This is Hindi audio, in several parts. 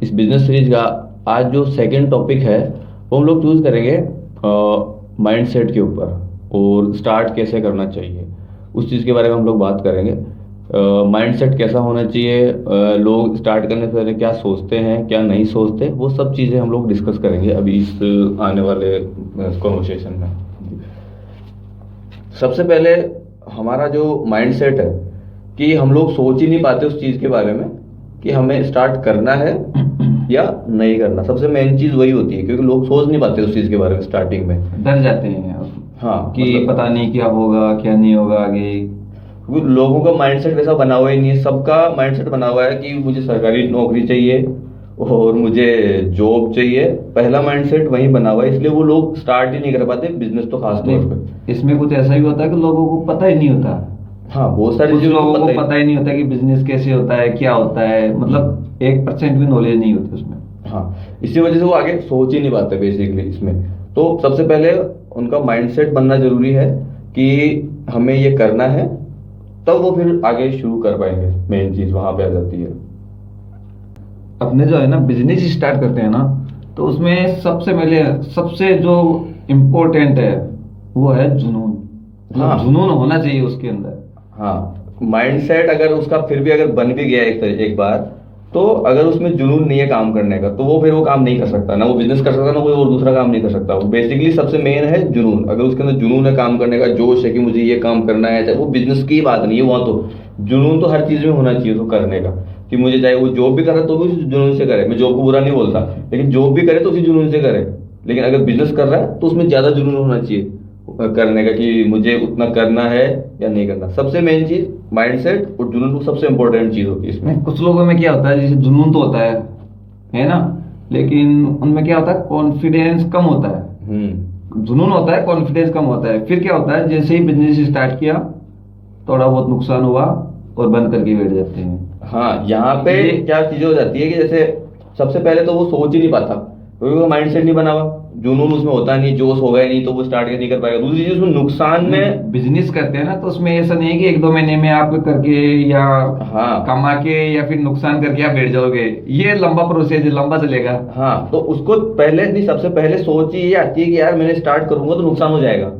इस बिजनेस सीरीज का आज जो सेकंड टॉपिक है वो हम लोग चूज करेंगे माइंडसेट के ऊपर, और स्टार्ट कैसे करना चाहिए उस चीज़ के बारे में हम लोग बात करेंगे। माइंडसेट कैसा होना चाहिए, लोग स्टार्ट करने से पहले क्या सोचते हैं क्या नहीं सोचते, वो सब चीज़ें हम लोग डिस्कस करेंगे अभी इस आने वाले कॉन्वर्सेशन में। सबसे पहले हमारा जो माइंडसेट है कि हम लोग सोच ही नहीं पाते उस चीज़ के बारे में कि हमें स्टार्ट करना है या नहीं करना। सबसे मेन चीज़ वही होती है, क्योंकि लोग सोच नहीं पाते उस चीज़ के बारे में स्टार्टिंग में। डर जाते हैं हाँ, कि मतलब पता नहीं क्या होगा क्या नहीं होगा आगे। क्योंकि लोगों का माइंडसेट वैसा बना हुआ ही नहीं है। सबका माइंडसेट बना हुआ है कि मुझे सरकारी नौकरी चाहिए और मुझे जॉब चाहिए। पहला माइंडसेट वही बना हुआ है, इसलिए वो लोग स्टार्ट ही नहीं कर पाते, बिजनेस तो खास तौर पे। इसमें कुछ ऐसा भी होता है कि लोगों को पता ही नहीं होता। हाँ, बहुत सारी कुछ चीज़ों लोगों को को पता ही नहीं होता कि बिजनेस कैसे होता है क्या होता है, मतलब 1% भी नॉलेज नहीं होती उसमें। हाँ, इसी वजह से वो आगे सोच ही नहीं पाते बेसिकली इसमें। तो सबसे पहले उनका माइंडसेट बनना जरूरी है कि हमें ये करना है, तब वो फिर आगे शुरू कर पाएंगे। मेन चीज वहां पे आ जाती है। अपने जो है ना बिजनेस स्टार्ट करते हैं ना, तो उसमें सबसे पहले सबसे जो इम्पोर्टेंट है वो है जुनून। हाँ, मतलब जुनून होना चाहिए उसके अंदर। हाँ, माइंडसेट अगर उसका फिर भी अगर बन भी गया एक बार, तो अगर उसमें जुनून नहीं है काम करने का, तो वो फिर वो काम नहीं कर सकता, ना वो बिजनेस कर सकता, ना कोई और दूसरा काम नहीं कर सकता। वो बेसिकली सबसे मेन है जुनून। अगर उसके अंदर जुनून है काम करने का, जोश है कि मुझे ये काम करना है, चाहे वो बिजनेस की बात नहीं है, वहां तो जुनून तो हर चीज में होना चाहिए उसको करने का। कि मुझे चाहे वो जॉब भी करे तो भी उसी जुनून से करे। मैं जॉब को बुरा नहीं बोलता, लेकिन जॉब भी करे तो उसी जुनून से करे। लेकिन अगर बिजनेस कर रहा है तो उसमें ज्यादा जुनून होना चाहिए करने का, कि मुझे उतना करना है या नहीं करना। सबसे मेन चीज माइंडसेट और जुनून, सबसे इंपॉर्टेंट चीज होती है इसमें। नहीं, कुछ लोगों में क्या होता है, जैसे जुनून तो होता है ना, लेकिन उनमें क्या होता है, कॉन्फिडेंस कम होता है। जुनून होता है, कॉन्फिडेंस कम होता है। फिर क्या होता है, जैसे ही बिजनेस स्टार्ट किया थोड़ा बहुत नुकसान हुआ और बंद करके बैठ जाते हैं। हाँ, यहाँ पे क्या चीजें हो जाती है कि जैसे सबसे पहले तो वो सोच ही नहीं पाता, क्योंकि वो माइंडसेट नहीं बना हुआ, जुनून उसमें होता नहीं, जोश होगा ही नहीं, तो वो स्टार्ट नहीं कर पाएगा। दूसरी चीज उसमें नुकसान में। बिजनेस करते हैं ना, तो उसमें ऐसा नहीं है कि 1-2 महीने में आप करके या हाँ, कमा के या फिर नुकसान करके आप बैठ जाओगे। ये लंबा प्रोसेस है, लंबा चलेगा। हाँ, तो उसको पहले नहीं, सबसे पहले सोच ही ये आती है कि यार मैंने स्टार्ट करूंगा तो नुकसान हो जाएगा।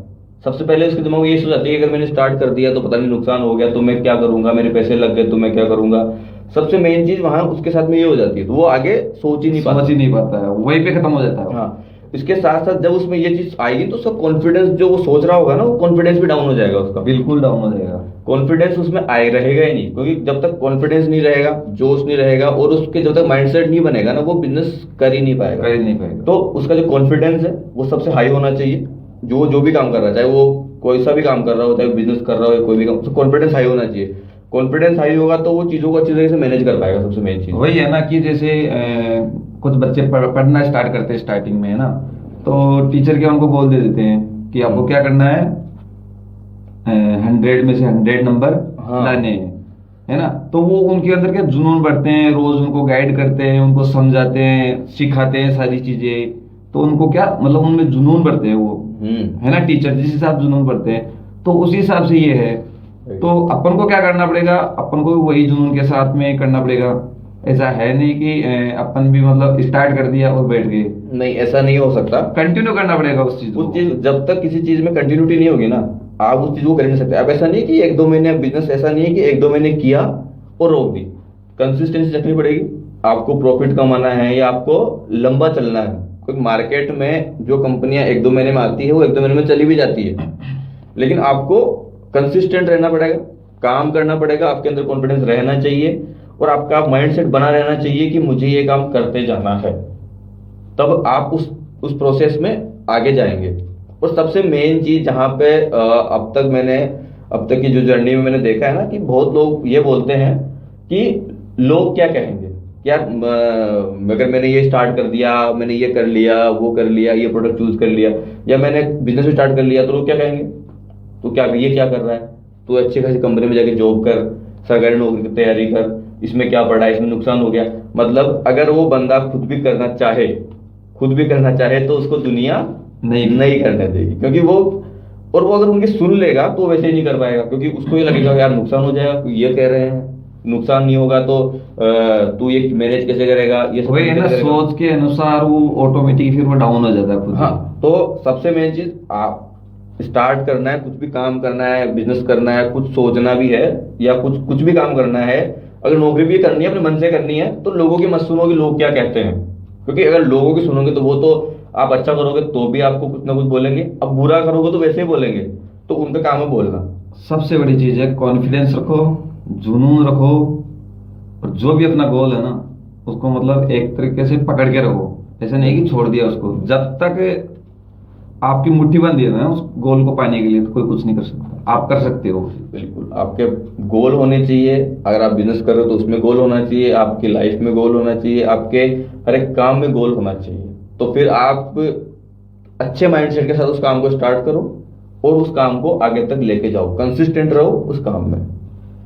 सबसे पहले उसके दिमाग में ये सोच आती है कि अगर मैंने स्टार्ट कर दिया तो पता नहीं नुकसान हो गया तो मैं क्या करूंगा, मेरे पैसे लग गए तो मैं क्या करूंगा। सबसे मेन चीज वहां उसके साथ में ये हो जाती है, तो वो आगे सोच ही नहीं पाता। समझ ही नहीं पाता है, वहीं पे खत्म हो जाता है वो। हाँ, इसके साथ साथ जब उसमें ये चीज आएगी तो उसका कॉन्फिडेंस, जो वो सोच रहा होगा ना, वो कॉन्फिडेंस भी डाउन हो जाएगा उसका। बिल्कुल डाउन हो जाएगा। कॉन्फिडेंस उसमें आए रहेगा ही नहीं, क्योंकि जब तक कॉन्फिडेंस नहीं रहेगा, जोश नहीं रहेगा, और उसके जब तक माइंडसेट नहीं बनेगा ना, वो बिजनेस कर ही नहीं पाएगा। कर ही नहीं पाएगा। तो उसका जो कॉन्फिडेंस है वो सबसे हाई होना चाहिए। जो जो भी काम कर रहा है, चाहे वो कोई सा भी काम कर रहा हो, चाहे बिजनेस कर रहा हो, कोई भी काम, तो कॉन्फिडेंस हाई होना चाहिए। कॉन्फिडेंस हाई होगा तो वो चीजों को अच्छी तरीके से मैनेज कर पाएगा। सबसे मेन चीज वही है ना कि जैसे कुछ बच्चे पढ़ना स्टार्ट करते हैं स्टार्टिंग में, है ना, तो टीचर क्या उनको बोल दे देते हैं कि आपको क्या करना है, 100 में से 100 नंबर हाँ। लाने हैं, है ना। तो वो उनके अंदर क्या जुनून बढ़ते हैं, रोज उनको गाइड करते हैं, उनको समझाते हैं, सिखाते हैं सारी चीजें। तो उनको क्या मतलब उनमें जुनून बढ़ते हैं वो, है ना। टीचर जिस हिसाब से जुनून बढ़ते हैं तो उसी हिसाब से ये है। तो अपन को क्या करना पड़ेगा, अपन को वही जुनून के साथ में करना पड़ेगा। ऐसा है नहीं कि अपन भी मतलब स्टार्ट कर दिया और बैठ गए। नहीं, ऐसा नहीं हो सकता। कंटिन्यू करना पड़ेगा उस चीज उस को। चीज, जब तक किसी चीज में कंटिन्यूटी नहीं होगी ना, आप उस चीज को कर ही नहीं सकते। अब ऐसा नहीं कि 1-2 महीने बिजनेस, ऐसा नहीं है कि 1-2 महीने किया और रोक दी। कंसिस्टेंसी रखनी पड़ेगी। आपको प्रॉफिट कमाना है या आपको लंबा चलना है। क्योंकि मार्केट में जो कंपनियां 1-2 महीने में आती है वो 1-2 महीने में चली भी जाती है, लेकिन आपको कंसिस्टेंट रहना पड़ेगा, काम करना पड़ेगा, आपके अंदर कॉन्फिडेंस रहना चाहिए, और आपका माइंडसेट बना रहना चाहिए कि मुझे ये काम करते जाना है। तब आप उस प्रोसेस में आगे जाएंगे। और सबसे मेन चीज जहां पे अब तक की जो जर्नी में मैंने देखा है ना, कि बहुत लोग ये बोलते हैं कि लोग क्या कहेंगे, कि यार अगर मैंने ये स्टार्ट कर दिया, मैंने ये कर लिया, वो कर लिया, ये प्रोडक्ट चूज कर लिया, या मैंने बिजनेस स्टार्ट कर लिया, तो लोग क्या कहेंगे, तो क्या ये क्या कर रहा है, तो अच्छी खासी कंपनी में जाके जॉब कर, सरकारी नौकरी की तैयारी कर, इसमें क्या पड़ा है, इसमें नुकसान हो गया। मतलब अगर वो बंदा खुद भी करना चाहे तो उसको दुनिया नहीं करने देगी, क्योंकि वो अगर उनकी सुन लेगा तो वैसे ही नहीं कर पाएगा, क्योंकि उसको ये लगेगा यार नुकसान हो जाएगा, ये कह रहे हैं नुकसान नहीं होगा तो तू ये मैनेज कैसे करेगा, ये सब वही है कैसे ना, करेगा। सोच के अनुसार वो ऑटोमेटिक फिर वो डाउन हो जाता है खुद ही। हाँ, तो सबसे मेन चीज, आप स्टार्ट करना है, कुछ भी काम करना है, बिजनेस करना है, कुछ सोचना भी है, या कुछ कुछ भी काम करना है, अगर नौकरी भी करनी है अपने मन से करनी है, तो लोगों की मत सुनो कि लोग क्या कहते हैं। क्योंकि अगर लोगों की सुनोगे तो वो तो, आप अच्छा करोगे तो भी आपको कुछ ना कुछ बोलेंगे, अब बुरा करोगे तो वैसे ही बोलेंगे, तो उनका काम है बोलना। सबसे बड़ी चीज है कॉन्फिडेंस रखो, जुनून रखो, और जो भी अपना गोल है ना उसको मतलब एक तरीके से पकड़ के रखो। ऐसा नहीं कि छोड़ दिया उसको, जब तक आपकी मुट्ठी बंद है ना उस गोल को पाने के लिए, तो कोई कुछ नहीं कर सकता, आप कर सकते हो। बिल्कुल, आपके गोल होने चाहिए। अगर आप बिजनेस कर रहे हो तो उसमें गोल होना चाहिए, आपकी लाइफ में गोल होना चाहिए, आपके हर एक काम में गोल होना चाहिए। तो फिर आप अच्छे माइंडसेट के साथ उस काम को स्टार्ट करो और उस काम को आगे तक लेके जाओ, कंसिस्टेंट रहो उस काम में।